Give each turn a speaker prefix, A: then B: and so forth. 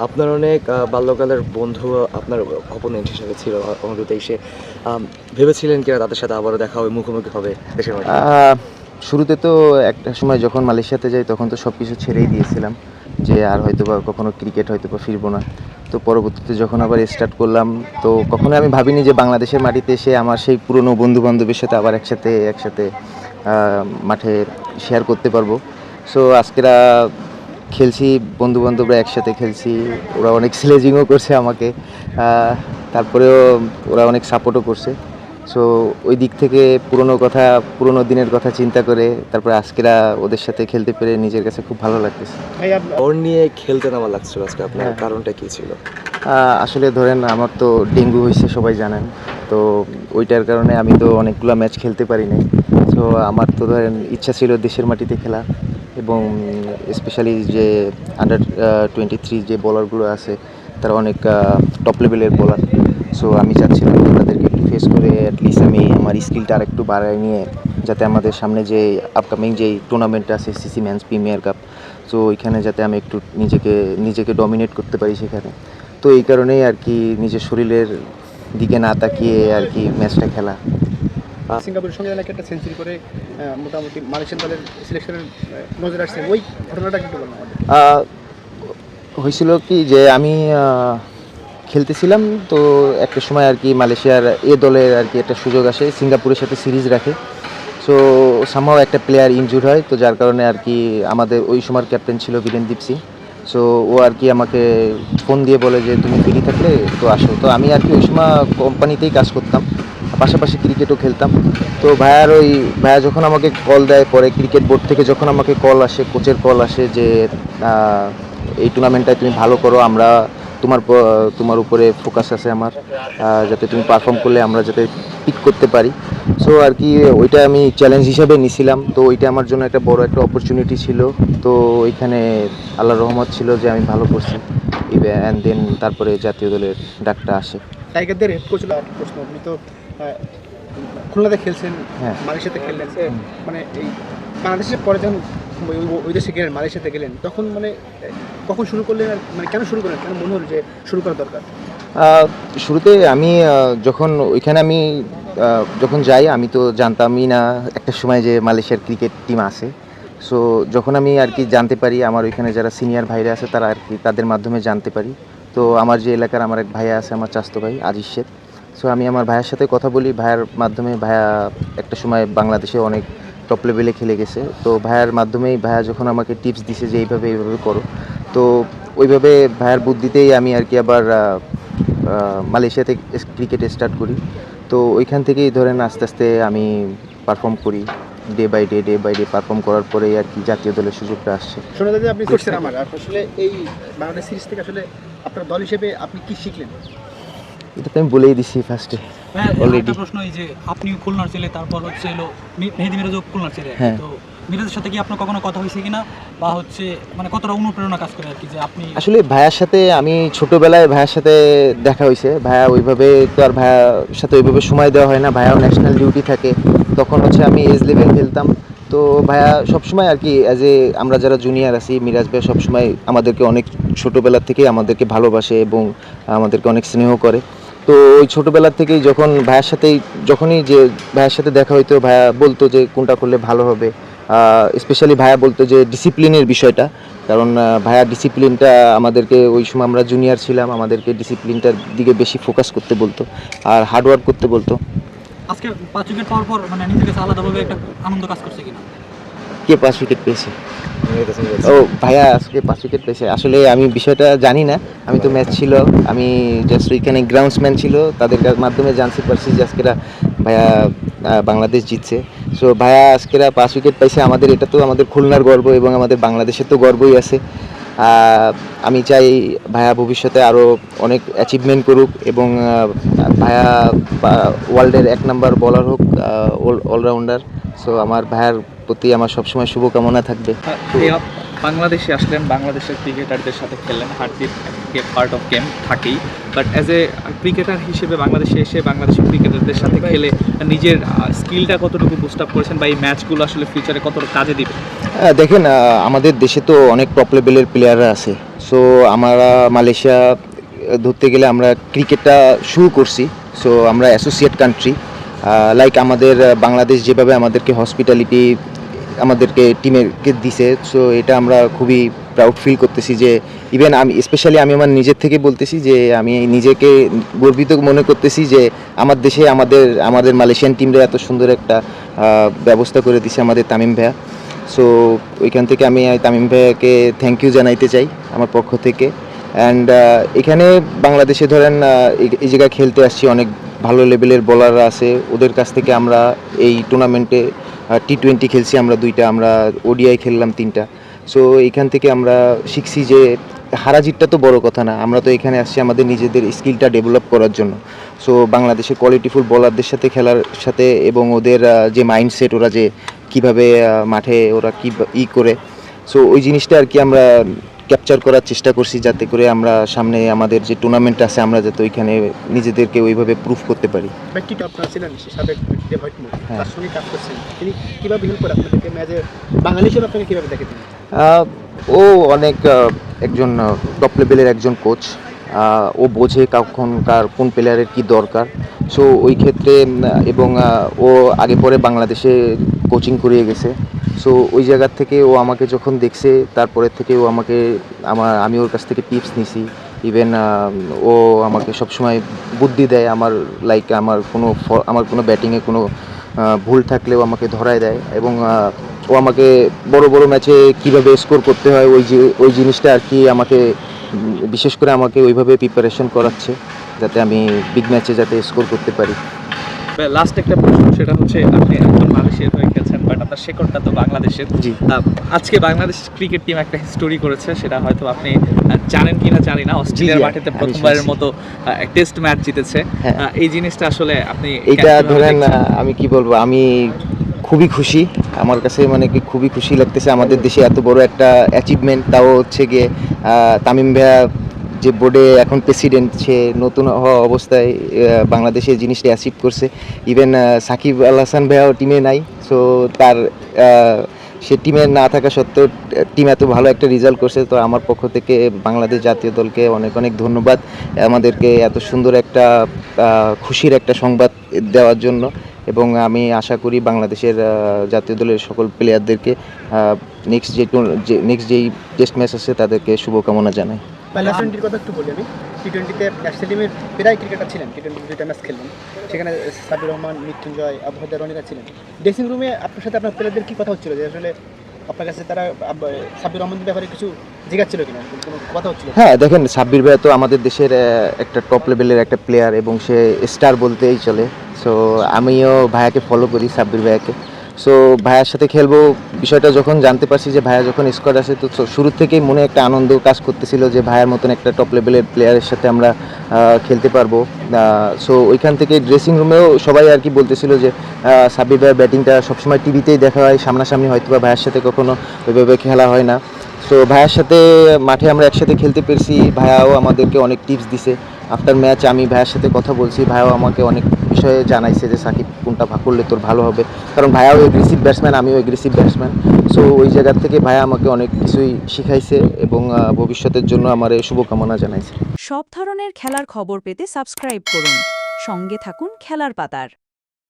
A: আপনার অনেক বাল্যকালের বন্ধু আপনার অপোনেন্ট হিসেবে ছিল অনূর্ধ্ব-23 ভেবেছিলেন কিনা তাদের সাথে আবারও দেখা হবে, মুখোমুখি হবে দেশের মাটিতে?
B: শুরুতে তো একটা সময় যখন মালয়েশিয়াতে যাই তখন তো সব কিছু ছেড়েই দিয়েছিলাম যে আর হয়তোবা কখনো ক্রিকেট হয়তোবা ফিরবো না। তো পরবর্তীতে যখন আবার স্টার্ট করলাম তো কখনোই আমি ভাবিনি যে বাংলাদেশের মাটিতে এসে আমার সেই পুরনো বন্ধু-বান্ধবের সাথে আবার একসাথে মাঠে শেয়ার করতে পারবো। সো আজকেরা খেলছি, বন্ধু-বান্ধবরা একসাথে খেলছি। ওরা অনেক স্লেজিংও করছে আমাকে। তারপরেও ওরা অনেক সাপোর্টও করছে। সো ওই দিক থেকে পুরনো দিনের কথা চিন্তা করে তারপরে আজকেরা ওদের সাথে খেলতে পেরে নিজের কাছে খুব ভালো লাগতেছে।
A: জ্বর নিয়ে খেলতে নামা লাগছিল আজকে আপনার,
B: হ্যাঁ।
A: কারণটা কি ছিল?
B: আসলে ধরেন আমার তো ডেঙ্গু হয়েছে সবাই জানেন। তো ওইটার কারণে আমি তো অনেকগুলো ম্যাচ খেলতে পারি নাই। সো আমার তো ধরেন ইচ্ছা ছিল দেশের মাটিতে খেলা এবং স্পেশালি যে আন্ডার 23 যে বোলারগুলো আছে তারা অনেক টপ লেভেলের বোলার। সো আমি চাচ্ছিলাম যে তাদেরকে একটু ফেস করে অ্যাটলিস্ট আমি আমার স্কিলটা আরেকটু বাড়ায় নিয়ে যাতে আমাদের সামনে যে আপকামিং যেই টুর্নামেন্ট আছে CC man's premier cup, so ওইখানে যাতে আমি একটু নিজেকে ডমিনেট করতে পারি সেখানে। তো এই কারণেই আর কি নিজের শরীরের দিকে না তাকিয়ে আর কি ম্যাচটা খেলা।
C: সিঙ্গাপুরের সঙ্গে নাকি একটা সেঞ্চুরি করে মোটামুটি মালয়েশিয়ান দলের সিলেকশনের নজরে আসছে, ওই ঘটনাটা একটু বলুন আমাদের।
B: হয়েছিল কি যে আমি খেলতেছিলাম তো একটা সময় আর কি মালয়েশিয়ার দলের আর কি একটা সুযোগ আসে, সিঙ্গাপুরের সাথে সিরিজ রাখে। সো সামহাও একটা প্লেয়ার ইনজুর হয়, তো যার কারণে আর কি আমাদের ওই সময়ের ক্যাপ্টেন ছিল বীরেনদীপ সিং। সো ও আর কি আমাকে ফোন দিয়ে বলে যে তুমি ফ্রি থাকলে তো আসো। তো আমি আর কি ওই সময় কোম্পানিতেই কাজ করতাম, পাশাপাশি ক্রিকেটও খেলতাম। তো ভাইয়া যখন আমাকে কল দেয় পরে ক্রিকেট বোর্ড থেকে, যখন আমাকে কল আসে, কোচের কল আসে যে এই টুর্নামেন্টটায় তুমি ভালো করো, আমরা তোমার উপরে ফোকাস আছে আমার, যাতে তুমি পারফর্ম করলে আমরা যাতে পিক করতে পারি। সো আর কি ওইটা আমি চ্যালেঞ্জ হিসাবে নিছিলাম। তো ওইটা আমার জন্য একটা বড় একটা অপরচুনিটি ছিল। তো ওইখানে আল্লাহর রহমত ছিল যে আমি ভালো করছি, অ্যান্ড দেন তারপরে জাতীয় দলের ডাকটা আসে।
C: টাইগারদের হেড কোচ প্রশ্ন, আপনি তো খুলনাতে খেলছেন,
B: হ্যাঁ।
C: মালয়েশিয়াতে খেললেন, মানে এই বাংলাদেশের পরে যখন ওই দেশে গেলেন, মালয়েশিয়াতে গেলেন, তখন মানে কখন শুরু করলেন আর মানে কেন শুরু করলেন, কেন মনে হলো যে শুরু করা দরকার?
B: শুরুতে আমি যখন ওইখানে আমি যখন যাই আমি তো জানতামই না একটা সময় যে মালয়েশিয়ার ক্রিকেট টিম আছে। সো যখন আমি আর কি জানতে পারি, আমার ওইখানে যারা সিনিয়র ভাইরা আছে তারা আর কি তাদের মাধ্যমে জানতে পারি। তো আমার যে এলাকার আমার এক ভাইয়া আছে, আমার চাচাতো ভাই আজিজ শেখ। সো আমি আমার ভাইয়ের সাথে কথা বলি, ভাইয়ের মাধ্যমে ভাইয়া একটা সময় বাংলাদেশে অনেক টপ লেভেলে খেলে গেছে। তো ভাইয়ার মাধ্যমেই ভাইয়া যখন আমাকে টিপস দিছে যে এইভাবে করো, তো ওইভাবে ভাইয়ার বুদ্ধিতেই আমি আর কি আবার মালয়েশিয়াতে ক্রিকেট স্টার্ট করি। তো ওইখান থেকেই ধরেন আস্তে আস্তে আমি পারফর্ম করি, ডে বাই ডে পারফর্ম করার পরেই আর কি জাতীয় দলের সুযোগটা আসছে।
C: শোনা যায় যে আপনি করছেন আমার, আসলে এই বাংলাদেশ সিরিজ থেকে আসলে আপনার দল হিসেবে আপনি কি শিখলেন?
B: এটা তো আমি বলেই দিছি ফার্স্টে অলরেডি।
D: প্রশ্ন, এই যে আপনি খুলনার ছেলে, তারপর হচ্ছে এলো মেহেদী মিরাজও খুলনার ছেলে,
B: হ্যাঁ।
D: তো মিরাজের সাথে কি আপনার কখনো কথা হয়েছে কিনা, বা হচ্ছে মানে কতটা অনুপ্রেরণা কাজ করে আর কি যে আপনি?
B: আসলে ভাইয়ার সাথে আমি ছোটোবেলায় ভাইয়ার সাথে দেখা হয়েছে। ভাইয়া ওইভাবে তো আর ভাইয়ার সাথে ওইভাবে সময় দেওয়া হয় না, ভাইয়াও ন্যাশনাল ডিউটি থাকে। তখন হচ্ছে আমি এজ লেভেল খেলতাম। তো ভাইয়া সবসময় আর কি আমরা যারা জুনিয়র আছি, মিরাজ ভাই সবসময় আমাদেরকে অনেক ছোটোবেলার থেকেই আমাদেরকে ভালোবাসে এবং আমাদেরকে অনেক স্নেহ করে। তো ওই ছোটোবেলার থেকেই যখনই যে ভাইয়ের সাথে দেখা হইতো, ভাইয়া বলতো যে কোনটা করলে ভালো হবে। স্পেশালি ভাইয়া বলতো যে ডিসিপ্লিনের বিষয়টা, কারণ ভাইয়া ডিসিপ্লিনটা আমাদেরকে, ওই সময় আমরা জুনিয়র ছিলাম, আমাদেরকে ডিসিপ্লিনটার দিকে বেশি ফোকাস করতে বলতো আর হার্ডওয়ার্ক করতে বলতো।
D: আজকে 5 উইকেট পাওয়ার পর মানে নিজের কাছে আলাদাভাবে একটা আনন্দ কাজ করছে কিনা?
B: কে 5 উইকেট পেয়েছে? ও ভাইয়া আজকে 5 উইকেট পেয়েছে, আসলে আমি বিষয়টা জানি না। আমি তো ম্যাচ ছিল, আমি জাস্ট ওইখানে গ্রাউন্ডসম্যান ছিল, তাদের মাধ্যমে জানতে পারছি যে আজকেরা ভাইয়া বাংলাদেশ জিতছে। সো ভাইয়া আজকেরা 5 উইকেট পাইছে, এটা তো আমাদের খুলনার গর্ব এবং আমাদের বাংলাদেশের তো গর্বই আছে। আমি চাই ভাইয়া ভবিষ্যতে আরও অনেক অ্যাচিভমেন্ট করুক এবং ভাইয়া ওয়ার্ল্ডের 1 নাম্বার বলার হোক, অলরাউন্ডার। সো আমার ভাইয়ার প্রতি আমার সবসময় শুভকামনা থাকবে।
E: বাংলাদেশে আসলেন, বাংলাদেশের ক্রিকেটারদের সাথে খেললেন, হার্দিক থাকে, পার্ট অফ গেম থাকেই, বাট অ্যাজ এ ক্রিকেটার হিসেবে বাংলাদেশে এসে বাংলাদেশের ক্রিকেটারদের সাথে খেলে নিজের স্কিলটা কতটুকু বুস্ট আপ করেছেন, বা এই ম্যাচগুলো আসলে ফিউচারে কতটুকু কাজে দিবে?
B: দেখেন, আমাদের দেশে তো অনেক টপ লেভেলের প্লেয়াররা আছে। সো আমরা মালয়েশিয়া ধরতে গেলে আমরা ক্রিকেটটা শুরু করছি। সো আমরা অ্যাসোসিয়েট কান্ট্রি, লাইক আমাদের বাংলাদেশ যেভাবে আমাদেরকে হসপিটালিটি আমাদেরকে টিমেরকে দিছে, সো এটা আমরা খুবই প্রাউড ফিল করতেছি যে ইভেন আমি স্পেশালি আমি আমার নিজের থেকে বলতেছি যে আমি নিজেকে গর্বিত মনে করতেছি যে আমার দেশে আমাদের মালয়েশিয়ান টিমরা এত সুন্দর একটা ব্যবস্থা করে দিছে আমাদের তামিম ভাইয়া। সো ওইখান থেকে আমি তামিম ভাইয়াকে থ্যাংক ইউ জানাইতে চাই আমার পক্ষ থেকে। অ্যান্ড এখানে বাংলাদেশে ধরেন এই জায়গায় খেলতে আসছি, অনেক ভালো লেভেলের বোলাররা আছে, ওদের কাছ থেকে আমরা এই টুর্নামেন্টে T20 খেলছি আমরা 2টা, আমরা ওডিআই খেললাম 3টা। সো এইখান থেকে আমরা শিখছি যে হারা জিতটা তো বড় কথা না, আমরা তো এখানে আসছি আমাদের নিজেদের স্কিলটা ডেভেলপ করার জন্য। সো বাংলাদেশের কোয়ালিটিফুল বোলারদের সাথে খেলার সাথে এবং ওদের যে মাইন্ডসেট, ওরা যে কীভাবে মাঠে ওরা কী করে, সো ওই জিনিসটা আর কি আমরা ক্যাপচার করার চেষ্টা করছি, যাতে করে আমরা সামনে আমাদের যে টুর্নামেন্ট আছে আমরা যাতে ওইখানে নিজেদেরকে ওইভাবে প্রুফ করতে পারি।
C: ব্যক্তিটা আপনার ছিলেন সাবেক যে হোয়াইট মুর,
B: হ্যাঁ।
C: তার সঙ্গে কাজ করছেন, তিনি কীভাবে হেল্প করে আপনাদেরকে ম্যাচে বাঙালি হিসেবে আপনাকে কীভাবে দেখে তিনি?
B: ও অনেক একজন টপ লেভেলের একজন কোচ। ও বোঝে কখন কার কোন প্লেয়ারের কি দরকার। সো ওই ক্ষেত্রে এবং ও আগে পরে বাংলাদেশে কোচিং করিয়ে গেছে। সো ওই জায়গার থেকে ও আমাকে যখন দেখছে, তারপরে থেকে ও আমাকে আমি ওর কাছ থেকে টিপস নিছি। ইভেন ও আমাকে সবসময় বুদ্ধি দেয়, আমার কোনো ব্যাটিংয়ে কোনো ভুল থাকলেও আমাকে ধরায় দেয়, এবং ও আমাকে বড় বড় ম্যাচে কীভাবে স্কোর করতে হয় ওই জিনিসটা আর কি আমাকে বিশেষ করে আমাকে ওইভাবে প্রিপারেশন করাচ্ছে, যাতে আমি বিগ ম্যাচে যাতে স্কোর করতে পারি।
E: লাস্ট একটা প্রশ্ন, সেটা হচ্ছে আপনি এখন মালয়েশিয়ার হয়ে খেলছেন, বাট আপনার শেকড়টা তো বাংলাদেশের।
B: জি।
E: আজকে বাংলাদেশ ক্রিকেট টিম একটা হিস্টোরি করেছে, সেটা হয়তো আপনি জানেন কিনা জানি না, অস্ট্রেলিয়ার
B: জি,
E: মাটিতে
B: আমি
E: প্রথমবারের
B: শুনছি।
E: মতো টেস্ট ম্যাচ জিতেছে।
B: হ্যাঁ।
E: এই জিনিসটা আসলে আপনি
B: এইটা
E: কিভাবে
B: ধরেন
E: দেখছেন?
B: আমি কি বলবো, আমি খুবই খুশি, আমার কাছে মানে কি খুবই খুশি লাগতেছে আমাদের দেশে এত বড় একটা অ্যাচিভমেন্ট। তাও হচ্ছে গিয়ে তামিম ভাইয়া যে বোর্ডে এখন প্রেসিডেন্ট, সে নতুন হওয়া অবস্থায় বাংলাদেশে এই জিনিসটা অ্যাচিভ করছে। ইভেন সাকিব আল হাসান ভাইয়াও টিমে নাই। সো তার সে টিমে না থাকা সত্ত্বেও টিম এত ভালো একটা রেজাল্ট করছে। তো আমার পক্ষ থেকে বাংলাদেশ জাতীয় দলকে অনেক অনেক ধন্যবাদ আমাদেরকে এত সুন্দর একটা খুশির একটা সংবাদ দেওয়ার জন্য। এবং আমি আশা করি বাংলাদেশের জাতীয় দলের সকল প্লেয়ারদেরকে নেক্সট যেই টেস্ট ম্যাচ আছে তাদেরকে শুভকামনা জানাই।
C: টি20 কথা একটু বলি আমি। টি20তে ন্যাশনাল টিমের প্রায় ক্রিকেটার ছিলেন, টি20 2টা ম্যাচ খেললেন, সেখানে সাবির রহমান, মৃত্যুঞ্জয়, আবহাওয়া রনিরা ছিলেন। ড্রেসিং রুমে আপনার সাথে আপনার প্লেয়ারদের কী কথা হচ্ছিল, যে আসলে আপনার কাছে তারা সাবির রহমানের ব্যাপারে কিছু জিজ্ঞাসছিল কিনা, কোনো কথা হচ্ছিল?
B: হ্যাঁ, দেখেন, সাব্বির ভাইয়া তো আমাদের দেশের একটা টপ লেভেলের একটা প্লেয়ার, এবং সে স্টার বলতেই চলে। সো আমিও ভাইয়াকে ফলো করি, সাব্বির ভাইয়াকে। সো ভাইয়ার সাথে খেলবো বিষয়টা যখন জানতে পারছি যে ভাইয়া যখন স্কোয়াড আসে, তো শুরু থেকেই মনে একটা আনন্দ কাজ করতেছিল যে ভাইয়ার মতন একটা টপ লেভেলের প্লেয়ারের সাথে আমরা খেলতে পারবো। সো ওইখান থেকে ড্রেসিং রুমেও সবাই আর কি বলতেছিল যে সাব্বির ভাইয়ের ব্যাটিংটা সবসময় টিভিতেই দেখা হয়, সামনাসামনি হয়তো বা ভাইয়ার সাথে কখনো ওইভাবে খেলা হয় না। সো ভাইয়ার সাথে মাঠে আমরা একসাথে খেলতে পেরেছি, ভাইয়াও আমাদেরকে অনেক টিপস দিছে। আফটার ম্যাচ আমি ভাইয়ার সাথে কথা বলছি, ভাইয়াও আমাকে অনেক বিষয়ে জানাইছে যে সাকিব কোনটা করলে তোর ভালো হবে, কারণ ভাইয়াও এগ্রেসিভ ব্যাটসম্যান, আমিও এগ্রেসিভ ব্যাটসম্যান। সো ওই জায়গার থেকে ভাইয়া আমাকে অনেক কিছুই শিখাইছে এবং ভবিষ্যতের জন্য আমার এই শুভকামনা জানাইছে।
F: সব ধরনের খেলার খবর পেতে সাবস্ক্রাইব করুন। সঙ্গে থাকুন খেলার পাতার।